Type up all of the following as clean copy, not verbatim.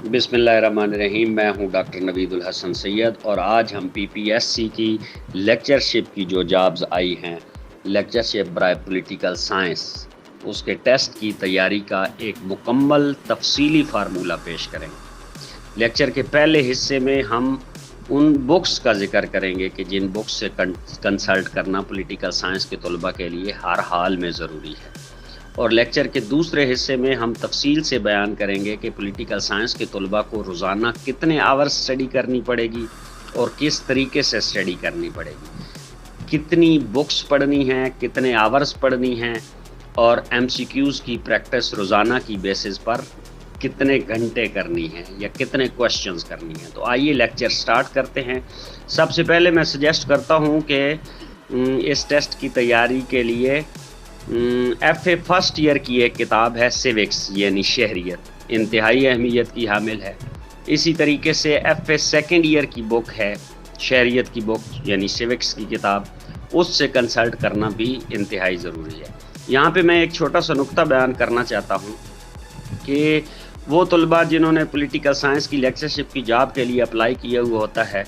बिस्मिल्लाहिर्रहमानिर्रहीम। मैं हूं डॉक्टर नवीदुल हसन सैयद और आज हम पीपीएससी की लेक्चरशिप की जो जॉब्स आई हैं, लेक्चरशिप बाय पॉलिटिकल साइंस, उसके टेस्ट की तैयारी का एक मुकम्मल तफसीली फार्मूला पेश करेंगे। लेक्चर के पहले हिस्से में हम उन बुक्स का जिक्र करेंगे कि जिन बुक्स से कंसल्ट करना पॉलिटिकल साइंस के तलबा के लिए हर हाल में ज़रूरी है, और लेक्चर के दूसरे हिस्से में हम तफसील से बयान करेंगे कि पॉलिटिकल साइंस के तलबा को रोज़ाना कितने आवर्स स्टडी करनी पड़ेगी और किस तरीके से स्टडी करनी पड़ेगी, कितनी बुक्स पढ़नी हैं, कितने आवर्स पढ़नी हैं, और एमसीक्यूज़ की प्रैक्टिस रोज़ाना की बेसिस पर कितने घंटे करनी है या कितने क्वेश्चंस करनी है। तो आइए लेक्चर स्टार्ट करते हैं। सबसे पहले मैं सजेस्ट करता हूं कि इस टेस्ट की तैयारी के लिए एफ़ए फर्स्ट ईयर की एक किताब है सिविक्स यानी शहरियत, इंतहाई अहमियत की हामिल है। इसी तरीके से एफ़ए सेकेंड ईयर की बुक है शहरियत की बुक यानी सिविक्स की किताब, उससे कंसल्ट करना भी इंतहाई ज़रूरी है। यहाँ पे मैं एक छोटा सा नुक्ता बयान करना चाहता हूँ कि वो तलबा जिन्होंने पॉलिटिकल साइंस की लेक्चरशिप की जॉब के लिए अप्लाई किया हुआ होता है,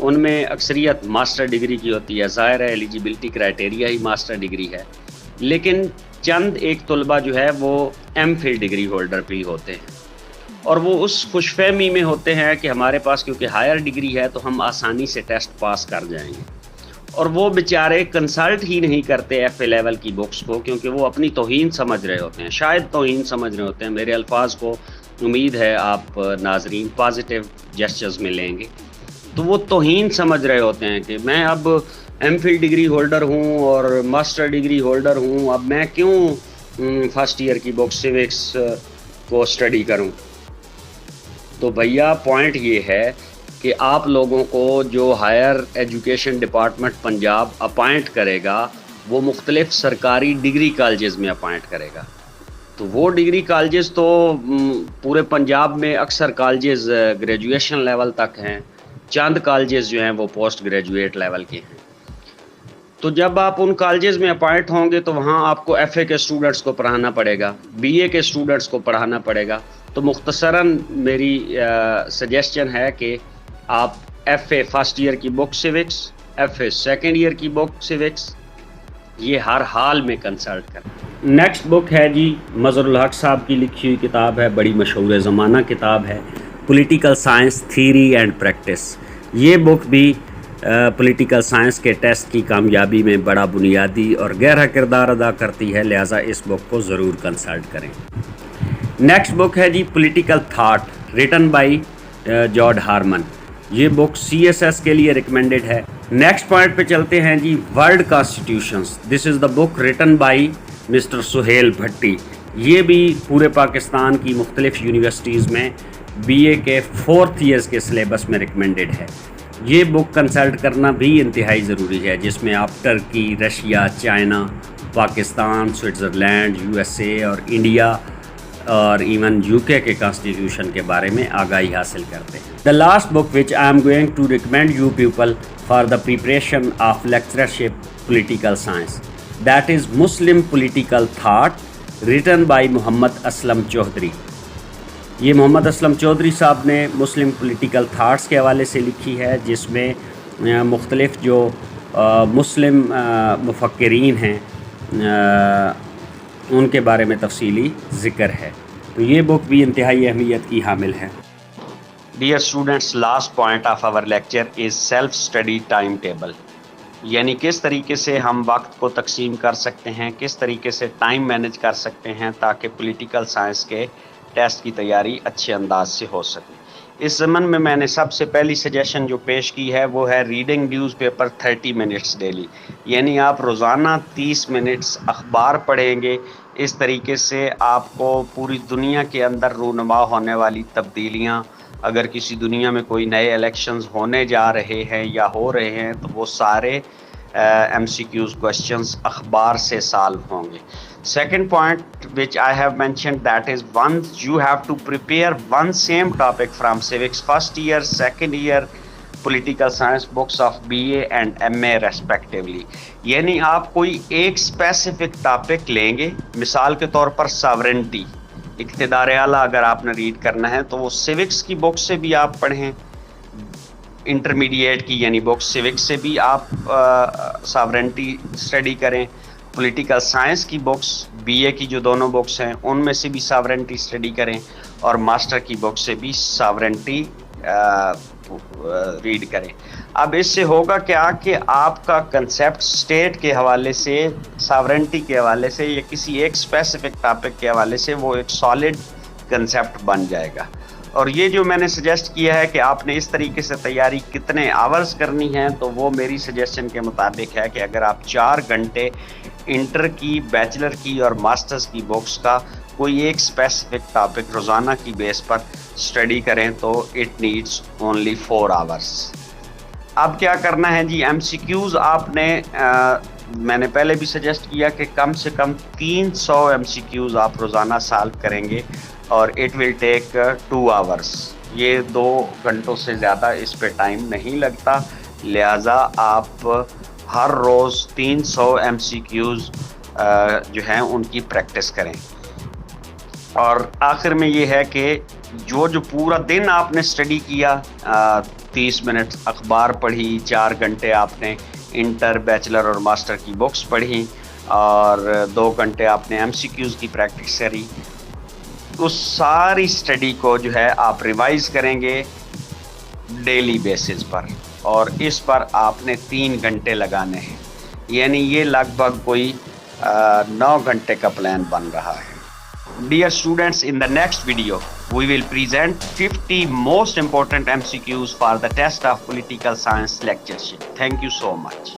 उनमें अक्सरियत मास्टर डिग्री की होती है। ज़ाहिर है एलिजिबिलिटी क्राइटेरिया ही मास्टर डिग्री है, लेकिन चंद एक तलबा जो है वो एमफिल डिग्री होल्डर भी होते हैं, और वो उस खुशफहमी में होते हैं कि हमारे पास क्योंकि हायर डिग्री है तो हम आसानी से टेस्ट पास कर जाएंगे, और वो बेचारे कंसल्ट ही नहीं करते एफ़ए लेवल की बुक्स को, क्योंकि वो अपनी तौहीन समझ रहे होते हैं, शायद तौहीन समझ रहे होते हैं। मेरे अल्फाज को उम्मीद है आप नाजरीन पॉजिटिव जेस्चर्स में लेंगे। तो वो तौहीन समझ रहे होते हैं कि मैं अब एमफिल डिग्री होल्डर हूँ और मास्टर डिग्री होल्डर हूँ, अब मैं क्यों फर्स्ट ईयर की बुक सिविक्स को स्टडी करूँ। तो भैया पॉइंट ये है कि आप लोगों को जो higher education department Punjab appoint करेगा वो मुख्तलिफ सरकारी डिग्री कॉलेजेस में अपॉइंट करेगा। तो वो डिग्री कॉलेजेस तो पूरे पंजाब में अक्सर कॉलेजेस ग्रेजुएशन लेवल तक हैं, चंद कॉलेजेस जो हैं वो पोस्ट ग्रेजुएट लेवल के हैं। तो जब आप उन कॉलेजेस में अपॉइंट होंगे तो वहाँ आपको एफ़ए के स्टूडेंट्स को पढ़ाना पड़ेगा, बीए के स्टूडेंट्स को पढ़ाना पड़ेगा। तो मुख्तसरन मेरी सजेशन है कि आप एफ़ए फर्स्ट ईयर की book civics, FA second year की बुक सिविक्स, ये हर हाल में कंसल्ट करें। नेक्स्ट बुक है जी मज़हरुल हक साहब की लिखी हुई किताब है, बड़ी मशहूर ज़माना किताब है, political science theory and practice. ये बुक भी पॉलिटिकल साइंस के टेस्ट की कामयाबी में बड़ा बुनियादी और गहरा किरदार अदा करती है, लिहाजा इस बुक को ज़रूर कंसल्ट करें। नेक्स्ट बुक है जी political thought written by George Harmon. ये बुक सीएसएस के लिए रिकमेंडेड है। नेक्स्ट पॉइंट पे चलते हैं जी, world constitutions. This is the book written by mister Suhail Bhatti. ये भी पूरे पाकिस्तान की मुख्तलिफ यूनिवर्सिटीज़ में बीए के 4th ईयर्स के सिलेबस में रिकमेंडेड है। ये बुक कंसल्ट करना भी इंतहाई ज़रूरी है, जिसमें आप Turkey, Russia, China, Pakistan, Switzerland, USA और इंडिया और इवन यूके के कॉन्स्टिट्यूशन के बारे में आगाही हासिल करते हैं। The last book which I am going to recommend you people for the preparation of lectureship political science, that is Muslim political thought written by Mohammad Aslam Chaudhry. ये मोहम्मद असलम चौधरी साहब ने मुस्लिम पॉलिटिकल थाट्स के हवाले से लिखी है, जिसमें मुख्तलिफ जो मुस्लिम मुफक्किरीन हैं उनके बारे में तफसीली ज़िक्र है। तो ये बुक भी इंतहाई अहमियत की हामिल है। Dear students, last point of our lecture is self study time table, यानी किस तरीके से हम वक्त को तकसीम कर सकते हैं, किस तरीके से टाइम मैनेज कर सकते हैं ताकि पॉलिटिकल साइंस के टेस्ट की तैयारी अच्छे अंदाज से हो सके। इस ज़मन में मैंने सबसे पहली सजेशन जो पेश की है वो है रीडिंग न्यूज़पेपर 30 मिनट्स डेली, यानी आप रोज़ाना 30 मिनट्स अखबार पढ़ेंगे। इस तरीके से आपको पूरी दुनिया के अंदर रूनुमा होने वाली तब्दीलियाँ, अगर किसी दुनिया में कोई नए इलेक्शंस होने जा रहे हैं या हो रहे हैं, तो वो सारे MCQs क्वेश्चंस अखबार से सॉल्व होंगे। Second point which I have mentioned, that is once you have to prepare one same topic from civics first year, second year political science books of BA and MA respectively, यानी आप कोई एक specific topic लेंगे, मिसाल के तौर पर sovereignty, اقتدار اعلیٰ اگر آپ نے ریڈ کرنا ہے تو وہ سیوکس کی بک سے بھی آپ پڑھیں، انٹرمیڈیٹ کی یعنی بک سیوکس سے بھی آپ ساورنٹی اسٹڈی کریں، پولیٹیکل سائنس کی بکس بی اے کی جو دونوں بکس ہیں ان میں سے بھی ساورنٹی اسٹڈی کریں، اور ماسٹر کی بک سے بھی ساورنٹی ریڈ کریں۔ اب اس سے ہوگا کیا کہ آپ کا کنسیپٹ اسٹیٹ کے حوالے سے، ساورنٹی کے حوالے سے، یا کسی ایک اسپیسیفک ٹاپک کے حوالے سے وہ ایک سالڈ کنسیپٹ بن جائے گا۔ اور یہ جو میں نے سجیسٹ کیا ہے کہ آپ نے اس طریقے سے تیاری کتنے آورز کرنی ہے، تو وہ میری سجیشن کے مطابق ہے کہ اگر آپ 4 گھنٹے انٹر کی، بیچلر کی اور ماسٹرز کی بکس کا کوئی ایک اسپیسیفک ٹاپک روزانہ کی بیس پر اسٹڈی کریں تو اٹ نیڈس اونلی 4 آورس۔ اب کیا کرنا ہے جی، ایم سی کیوز آپ نے میں نے پہلے بھی سجیسٹ کیا کہ کم سے کم 300 ایم سی کیوز آپ روزانہ سالو کریں گے، اور اٹ ول ٹیک 2 آورس۔ یہ 2 گھنٹوں سے زیادہ اس پہ ٹائم نہیں لگتا، لہٰذا آپ ہر روز 300 ایم سی کیوز جو ہیں ان کی پریکٹس کریں۔ اور آخر میں یہ ہے کہ جو پورا دن آپ نے اسٹڈی کیا، 30 منٹ اخبار پڑھی، 4 گھنٹے آپ نے انٹر، بیچلر اور ماسٹر کی بکس پڑھی، اور 2 گھنٹے آپ نے ایم سی کیوز کی پریکٹس کری، اس ساری اسٹڈی کو جو ہے آپ ریوائز کریں گے ڈیلی بیسس پر، اور اس پر آپ نے 3 گھنٹے لگانے ہیں، یعنی یہ لگ بھگ کوئی 9 گھنٹے کا پلان بن رہا ہے۔ Dear students, in the next video, we will present 50 most important MCQs for the test of political science lectureship. Thank you so much.